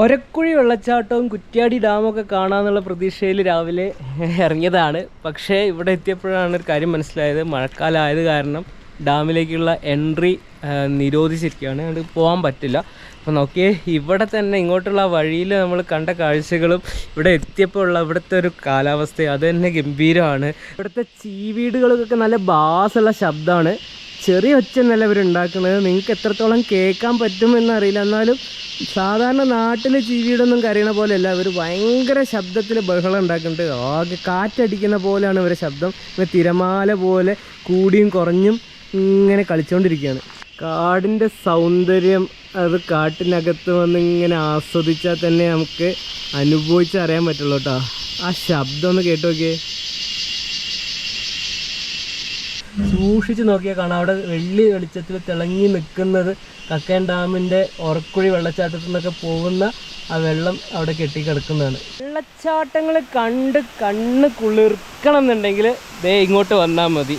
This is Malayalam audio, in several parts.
ഒരക്കുഴി വെള്ളച്ചാട്ടവും കുറ്റ്യാടി ഡാമൊക്കെ കാണാമെന്നുള്ള പ്രതീക്ഷയിൽ രാവിലെ ഇറങ്ങിയതാണ്. പക്ഷേ ഇവിടെ എത്തിയപ്പോഴാണ് ഒരു കാര്യം മനസ്സിലായത്. മഴക്കാലമായത് കാരണം ഡാമിലേക്കുള്ള എൻട്രി നിരോധിച്ചിരിക്കുകയാണ്. അത് പോകാൻ പറ്റില്ല. അപ്പോൾ നോക്കിയേ, ഇവിടെ തന്നെ ഇങ്ങോട്ടുള്ള വഴിയിൽ നമ്മൾ കണ്ട കാഴ്ചകളും ഇവിടെ എത്തിയപ്പോൾ ഉള്ള ഇവിടുത്തെ ഒരു കാലാവസ്ഥ അത് തന്നെ ഗംഭീരമാണ്. ഇവിടുത്തെ ചീവീടുകൾക്കൊക്കെ നല്ല ബാസുള്ള ശബ്ദമാണ്. ചെറിയ ഒച്ച എന്നല്ല ഇവരുണ്ടാക്കുന്നത്. നിങ്ങൾക്ക് എത്രത്തോളം കേൾക്കാൻ പറ്റുമെന്നറിയില്ല. എന്നാലും സാധാരണ നാട്ടിലെ ചീവീടൊന്നും കരയണ പോലെയല്ല. ഇവർ ഭയങ്കര ശബ്ദത്തിൽ ബഹളം ഉണ്ടാക്കുന്നുണ്ട്. ആകെ കാറ്റടിക്കുന്ന പോലെയാണ് ഇവരുടെ ശബ്ദം. ഇങ്ങനെ തിരമാല പോലെ കൂടിയും കുറഞ്ഞും ഇങ്ങനെ കളിച്ചുകൊണ്ടിരിക്കുകയാണ്. കാടിൻ്റെ സൗന്ദര്യം അത് കാട്ടിനകത്ത് വന്ന് ഇങ്ങനെ ആസ്വദിച്ചാൽ തന്നെ നമുക്ക് അനുഭവിച്ചറിയാൻ പറ്റുള്ളൂ കേട്ടോ. ആ ശബ്ദം ഒന്ന് കേട്ട് നോക്കിയേ, സൂക്ഷിച്ച് നോക്കിയാൽ കാണാം. അവിടെ വെള്ളി വെളിച്ചത്തിൽ തിളങ്ങി നിൽക്കുന്നത് കക്കയം ഡാമിൻ്റെ ഒരക്കുഴി വെള്ളച്ചാട്ടത്തിൽ നിന്നൊക്കെ പോകുന്ന ആ വെള്ളം അവിടെ കെട്ടിക്കിടക്കുന്നതാണ്. വെള്ളച്ചാട്ടങ്ങൾ കണ്ട് കണ്ണ് കുളിർക്കണം എന്നുണ്ടെങ്കിൽ ദേ ഇങ്ങോട്ട് വന്നാൽ മതി.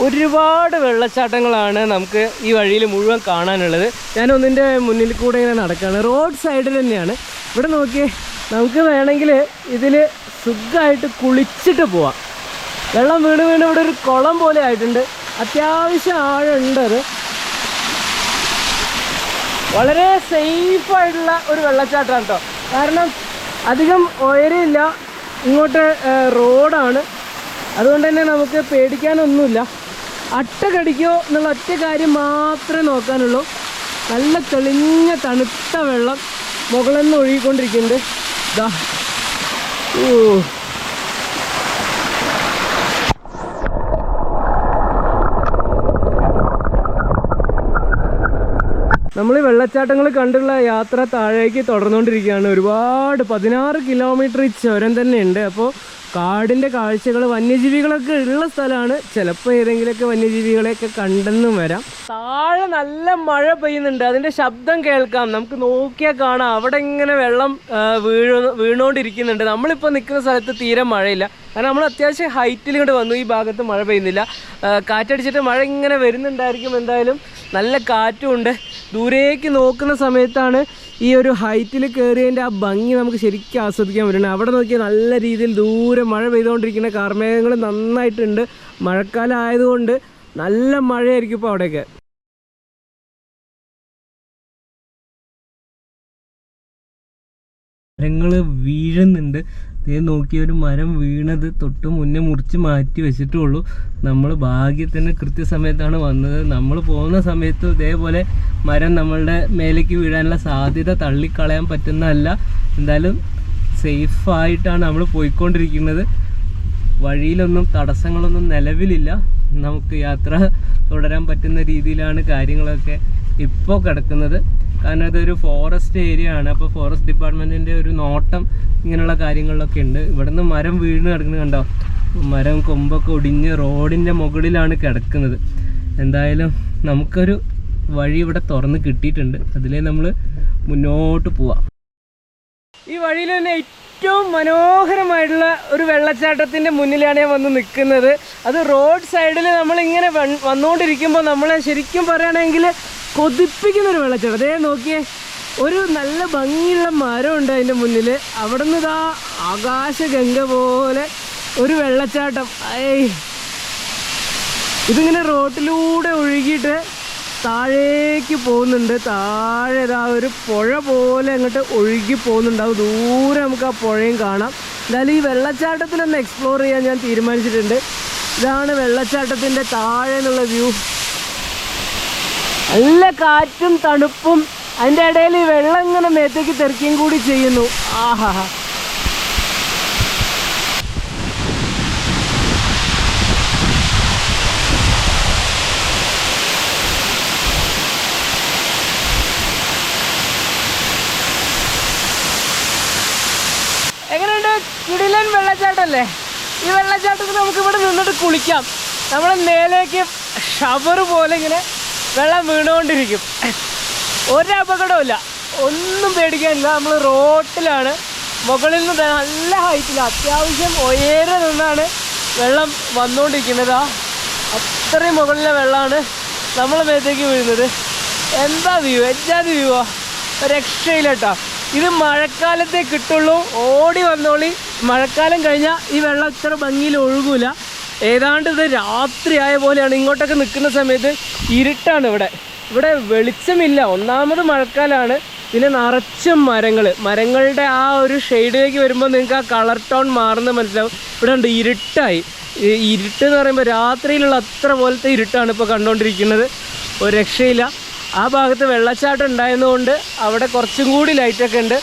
ഒരുപാട് വെള്ളച്ചാട്ടങ്ങളാണ് നമുക്ക് ഈ വഴിയിൽ മുഴുവൻ കാണാനുള്ളത്. ഞാനൊന്നിൻ്റെ മുന്നിൽ കൂടെ ഇങ്ങനെ നടക്കുകയാണ്. റോഡ് സൈഡിൽ തന്നെയാണ്. ഇവിടെ നോക്കിയേ, നമുക്ക് വേണമെങ്കിൽ ഇതിൽ സുഖമായിട്ട് കുളിച്ചിട്ട് പോവാം. വെള്ളം വീണ് വീണ് ഇവിടെ ഒരു കുളം പോലെ ആയിട്ടുണ്ട്. അത്യാവശ്യം ആഴമുണ്ട്. അത് വളരെ സേഫായിട്ടുള്ള ഒരു വെള്ളച്ചാട്ടമാണ് കേട്ടോ. കാരണം അധികം ഉയരമില്ല, ഇങ്ങോട്ട് റോഡാണ്. അതുകൊണ്ട് തന്നെ നമുക്ക് പേടിക്കാനൊന്നുമില്ല. അട്ട കടിക്കോ എന്നുള്ള ഒറ്റ കാര്യം മാത്രമേ നോക്കാനുള്ളൂ. നല്ല തെളിഞ്ഞ തണുത്ത വെള്ളം മുകളിൽ നിന്ന് ഒഴുകിക്കൊണ്ടിരിക്കുന്നുണ്ട്. ഇതാ, നമ്മൾ ഈ വെള്ളച്ചാട്ടങ്ങൾ കണ്ടുള്ള യാത്ര താഴേക്ക് തുടർന്നുകൊണ്ടിരിക്കുകയാണ്. ഒരുപാട് 16 കിലോമീറ്റർ ചുരം തന്നെയുണ്ട്. അപ്പോൾ കാടിൻ്റെ കാഴ്ചകൾ, വന്യജീവികളൊക്കെ ഉള്ള സ്ഥലമാണ്. ചിലപ്പോൾ ഏതെങ്കിലുമൊക്കെ വന്യജീവികളെയൊക്കെ കണ്ടെന്നും വരാം. താഴെ നല്ല മഴ പെയ്യുന്നുണ്ട്. അതിൻ്റെ ശബ്ദം കേൾക്കാം. നമുക്ക് നോക്കിയാൽ കാണാം. അവിടെ ഇങ്ങനെ വെള്ളം വീണുകൊണ്ടിരിക്കുന്നുണ്ട്. നമ്മളിപ്പോൾ നിൽക്കുന്ന സ്ഥലത്ത് തീരെ മഴയില്ല. കാരണം നമ്മൾ അത്യാവശ്യം ഹൈറ്റിൽ ഇങ്ങോട്ട് വന്നു. ഈ ഭാഗത്ത് മഴ പെയ്യുന്നില്ല. കാറ്റടിച്ചിട്ട് മഴ ഇങ്ങനെ വരുന്നുണ്ടായിരിക്കും. എന്തായാലും നല്ല കാറ്റുമുണ്ട്. ദൂരേക്ക് നോക്കുന്ന സമയത്താണ് ഈ ഒരു ഹൈറ്റിൽ കയറിയതിൻ്റെ ആ ഭംഗി നമുക്ക് ശരിക്കും ആസ്വദിക്കാൻ പറ്റുന്നത്. അവിടെ നോക്കിയാൽ നല്ല രീതിയിൽ ദൂരെ മഴ പെയ്തുകൊണ്ടിരിക്കുന്ന കാർമേഘങ്ങൾ നന്നായിട്ടുണ്ട്. മഴക്കാലം ആയതുകൊണ്ട് നല്ല മഴയായിരിക്കും ഇപ്പോൾ അവിടെയൊക്കെ. മരങ്ങൾ വീഴുന്നുണ്ട്. ഇതേ നോക്കിയ ഒരു മരം വീണത് തൊട്ട് മുന്നേ മുറിച്ച് മാറ്റി വെച്ചിട്ടുള്ളൂ. നമ്മൾ ഭാഗ്യത്തിന് കൃത്യസമയത്താണ് വന്നത്. നമ്മൾ പോകുന്ന സമയത്ത് ഇതേപോലെ മരം നമ്മളുടെ മേലേക്ക് വീഴാനുള്ള സാധ്യത തള്ളിക്കളയാൻ പറ്റുന്നതല്ല. എന്തായാലും സേഫായിട്ടാണ് നമ്മൾ പോയിക്കൊണ്ടിരിക്കുന്നത്. വഴിയിലൊന്നും തടസ്സങ്ങളൊന്നും നിലവിലില്ല. നമുക്ക് യാത്ര തുടരാൻ പറ്റുന്ന രീതിയിലാണ് കാര്യങ്ങളൊക്കെ ഇപ്പോൾ കിടക്കുന്നത്. കാരണം അതൊരു ഫോറസ്റ്റ് ഏരിയ ആണ്. അപ്പോൾ ഫോറസ്റ്റ് ഡിപ്പാർട്ട്മെൻറ്റിൻ്റെ ഒരു നോട്ടം ഇങ്ങനെയുള്ള കാര്യങ്ങളിലൊക്കെ ഉണ്ട്. ഇവിടെ നിന്ന് മരം വീണ് കിടക്കുന്നത് കണ്ടോ. മരം കൊമ്പൊക്കെ ഒടിഞ്ഞ് റോഡിൻ്റെ മുകളിലാണ് കിടക്കുന്നത്. എന്തായാലും നമുക്കൊരു വഴി ഇവിടെ തുറന്ന് കിട്ടിയിട്ടുണ്ട്. അതിലേ നമ്മൾ മുന്നോട്ട് പോവാം. ഈ വഴിയിൽ തന്നെ ഏറ്റവും മനോഹരമായിട്ടുള്ള ഒരു വെള്ളച്ചാട്ടത്തിൻ്റെ മുന്നിലാണ് ഞാൻ വന്ന് നിൽക്കുന്നത്. അത് റോഡ് സൈഡിൽ നമ്മളിങ്ങനെ വന്നുകൊണ്ടിരിക്കുമ്പോൾ നമ്മളെ ശരിക്കും പറയുകയാണെങ്കിൽ കൊതിപ്പിക്കുന്നൊരു വെള്ളച്ചാട്ടം. അതേ നോക്കിയേ, ഒരു നല്ല ഭംഗിയുള്ള മരമുണ്ട് അതിൻ്റെ മുന്നിൽ. അവിടെ നിന്ന് ഇതാ ആകാശഗംഗ പോലെ ഒരു വെള്ളച്ചാട്ടം. ഇതിങ്ങനെ റോട്ടിലൂടെ ഒഴുകിയിട്ട് താഴേക്ക് പോകുന്നുണ്ട്. താഴെ ഇതാ ഒരു പുഴ പോലെ അങ്ങോട്ട് ഒഴുകി പോകുന്നുണ്ടാവും. ദൂരെ നമുക്ക് ആ പുഴയും കാണാം. എന്തായാലും ഈ വെള്ളച്ചാട്ടത്തിലൊന്ന് എക്സ്പ്ലോർ ചെയ്യാൻ ഞാൻ തീരുമാനിച്ചിട്ടുണ്ട്. ഇതാണ് വെള്ളച്ചാട്ടത്തിൻ്റെ താഴെ നിന്നുള്ള വ്യൂ. നല്ല കാറ്റും തണുപ്പും, അതിൻ്റെ ഇടയിൽ ഈ വെള്ളം ഇങ്ങനെ മേത്തേക്ക് തെറിക്കുകയും കൂടി ചെയ്യുന്നു. ആഹാ, എങ്ങനെയുണ്ട്? കിടിലൻ വെള്ളച്ചാട്ടമല്ലേ? ഈ വെള്ളച്ചാട്ടത്തിൽ നമുക്ക് ഇവിടെ നിന്നിട്ട് കുളിക്കാം. നമ്മളെ മേലേക്ക് ഷവർ പോലെ ഇങ്ങനെ വെള്ളം വീണുകൊണ്ടിരിക്കും. ഒരപകടമില്ല, ഒന്നും പേടിക്കാനില്ല. നമ്മൾ റോട്ടിലാണ്. മുകളിൽ നിന്ന് നല്ല ഹൈറ്റിൽ അത്യാവശ്യം ഉയരെ നിന്നാണ് വെള്ളം വന്നുകൊണ്ടിരിക്കുന്നത്. അത്രയും മുകളിലെ വെള്ളമാണ് നമ്മളെ മേത്തേക്ക് വീഴുന്നത്. എന്താ വ്യൂ, എജാതി വ്യൂവാ, രക്ഷയില്ല കേട്ടോ. ഇത് മഴക്കാലത്തേ കിട്ടുള്ളൂ. ഓടി വന്നോളി. മഴക്കാലം കഴിഞ്ഞാൽ ഈ വെള്ളം ഇത്ര ഭംഗിയിൽ ഒഴുകൂല. ഏതാണ്ട് ഇത് രാത്രിയായ പോലെയാണ്. ഇങ്ങോട്ടൊക്കെ നിൽക്കുന്ന സമയത്ത് ഇരുട്ടാണ്. ഇവിടെ വെളിച്ചമില്ല. ഒന്നാമത് മഴക്കാലമാണ്. പിന്നെ നിറച്ചും മരങ്ങളുടെ ആ ഒരു ഷെയ്ഡിലേക്ക് വരുമ്പോൾ നിങ്ങൾക്ക് ആ കളർ ടോൺ മാറുന്നത് മനസ്സിലാവും. ഇവിടെ ഉണ്ട് ഇരുട്ടായി. ഇരുട്ട് എന്ന് പറയുമ്പോൾ രാത്രിയിലുള്ള അത്ര പോലത്തെ ഇരുട്ടാണ് ഇപ്പോൾ കണ്ടുകൊണ്ടിരിക്കുന്നത്. ഒരു രക്ഷയില്ല. ആ ഭാഗത്ത് വെള്ളച്ചാട്ടം ഉണ്ടായതുകൊണ്ട് അവിടെ കുറച്ചും കൂടി ലൈറ്റൊക്കെ ഉണ്ട്.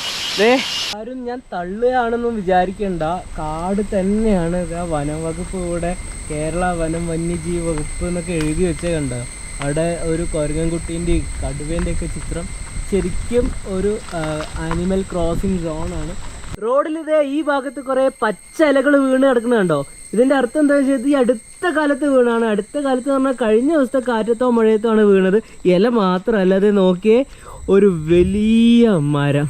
ആരും ഞാൻ തള്ളുകയാണെന്നും വിചാരിക്കേണ്ട. കാട് തന്നെയാണ്. വനം വകുപ്പ് ഇവിടെ കേരള വനം വന്യജീവി വകുപ്പ് എന്നൊക്കെ എഴുതി വെച്ചേ കണ്ട. അവിടെ ഒരു കുരങ്ങൻകുട്ടീൻ്റെയും കടുവേൻ്റെയൊക്കെ ചിത്രം. ശരിക്കും ഒരു ആനിമൽ ക്രോസിംഗ് സോണാണ്. റോഡിൽ ഈ ഭാഗത്ത് കുറേ പച്ച ഇലകൾ വീണ് കിടക്കുന്നത് കണ്ടോ. ഇതിൻ്റെ അർത്ഥം എന്താണെന്ന് വെച്ചാൽ ഈ അടുത്ത കാലത്ത് വീണാണ്. അടുത്ത കാലത്ത് എന്ന് പറഞ്ഞാൽ കഴിഞ്ഞ ദിവസത്തെ കാറ്റത്തോ മഴയത്തോ ആണ് വീണത്. ഇല മാത്രമല്ല, അത് നോക്കിയേ, ഒരു വലിയ മരം.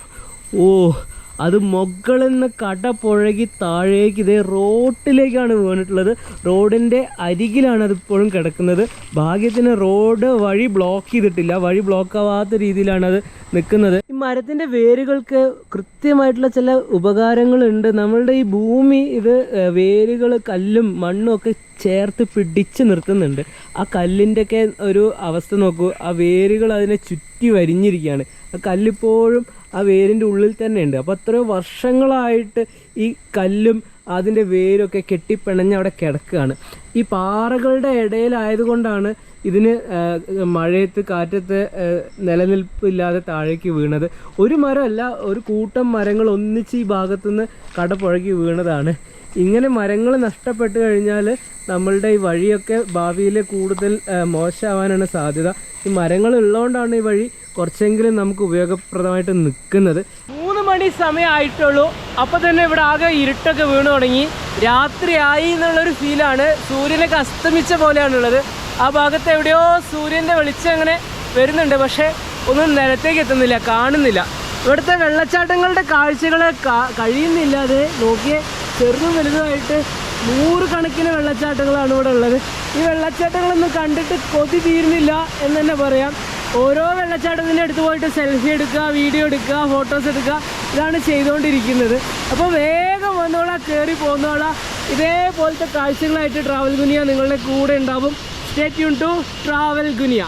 അത് മുകളിൽ നിന്ന് കട പുഴകി താഴേക്ക് റോട്ടിലേക്കാണ് വീണിട്ടുള്ളത്. റോഡിൻ്റെ അരികിലാണ് അതിപ്പോഴും കിടക്കുന്നത്. ഭാഗ്യത്തിന് റോഡ് വഴി ബ്ലോക്ക് ചെയ്തിട്ടില്ല. വഴി ബ്ലോക്ക് ആവാത്ത രീതിയിലാണ് അത് നിൽക്കുന്നത്. ഈ മരത്തിൻ്റെ വേരുകൾക്ക് കൃത്യമായിട്ടുള്ള ചില ഉപകാരങ്ങളുണ്ട്. നമ്മളുടെ ഈ ഭൂമി വേരുകൾ കല്ലും മണ്ണും ഒക്കെ ചേർത്ത് പിടിച്ച് നിർത്തുന്നുണ്ട്. ആ കല്ലിൻ്റെയൊക്കെ ഒരു അവസ്ഥ നോക്കൂ. ആ വേരുകൾ അതിനെ ചുറ്റി വരിഞ്ഞിരിക്കുകയാണ്. ആ കല്ലിപ്പോഴും ആ വേരിൻ്റെ ഉള്ളിൽ തന്നെ ഉണ്ട്. അപ്പോൾ അത്രയോ വർഷങ്ങളായിട്ട് ഈ കല്ലും അതിൻ്റെ വേരൊക്കെ കെട്ടിപ്പിണഞ്ഞ് അവിടെ കിടക്കുകയാണ്. ഈ പാറകളുടെ ഇടയിലായതുകൊണ്ടാണ് ഇതിന് മഴയത്ത് കാറ്റത്ത് നിലനിൽപ്പില്ലാതെ താഴേക്ക് വീണത്. ഒരു മരമല്ല, ഒരു കൂട്ടം മരങ്ങൾ ഒന്നിച്ച് ഈ ഭാഗത്തുനിന്ന് കട പുഴകി വീണതാണ്. ഇങ്ങനെ മരങ്ങൾ നഷ്ടപ്പെട്ട് കഴിഞ്ഞാൽ നമ്മളുടെ ഈ വഴിയൊക്കെ ഭാവിയിൽ കൂടുതൽ മോശമാവാനാണ് സാധ്യത. ഈ മരങ്ങൾ ഉള്ളതുകൊണ്ടാണ് ഈ വഴി കുറച്ചെങ്കിലും നമുക്ക് ഉപയോഗപ്രദമായിട്ട് നിൽക്കുന്നത്. 3 മണി സമയമായിട്ടുള്ളൂ. അപ്പോൾ തന്നെ ഇവിടെ ആകെ ഇരുട്ടൊക്കെ വീണ് തുടങ്ങി. രാത്രിയായി എന്നുള്ളൊരു ഫീലാണ്. സൂര്യനൊക്കെ അസ്തമിച്ച പോലെയാണുള്ളത്. ആ ഭാഗത്ത് എവിടെയോ സൂര്യൻ്റെ വെളിച്ചം അങ്ങനെ വരുന്നുണ്ട്. പക്ഷേ ഒന്നും നിലത്തേക്ക് എത്തുന്നില്ല, കാണുന്നില്ല. ഇവിടുത്തെ വെള്ളച്ചാട്ടങ്ങളുടെ കാഴ്ചകളെ കഴിയുന്നില്ല. അത് നോക്കിയേ, ചെറുതും വലുതുമായിട്ട് 100 കണക്കിന് വെള്ളച്ചാട്ടങ്ങളാണ് ഇവിടെ ഉള്ളത്. ഈ വെള്ളച്ചാട്ടങ്ങളൊന്നും കണ്ടിട്ട് കൊതി തീരുന്നില്ല എന്ന് തന്നെ പറയാം. ഓരോ വെള്ളച്ചാട്ടത്തിൻ്റെ അടുത്ത് പോയിട്ട് സെൽഫി എടുക്കുക, വീഡിയോ എടുക്കുക, ഫോട്ടോസ് എടുക്കുക, ഇതാണ് ചെയ്തുകൊണ്ടിരിക്കുന്നത്. അപ്പോൾ വേഗം വന്നോളാം, കയറി പോന്നോളാം. ഇതേപോലത്തെ കാഴ്ചകളായിട്ട് ട്രാവൽ ഗുനിയ നിങ്ങളുടെ കൂടെ ഉണ്ടാവും. Stay tune to travel ഗുനിയ.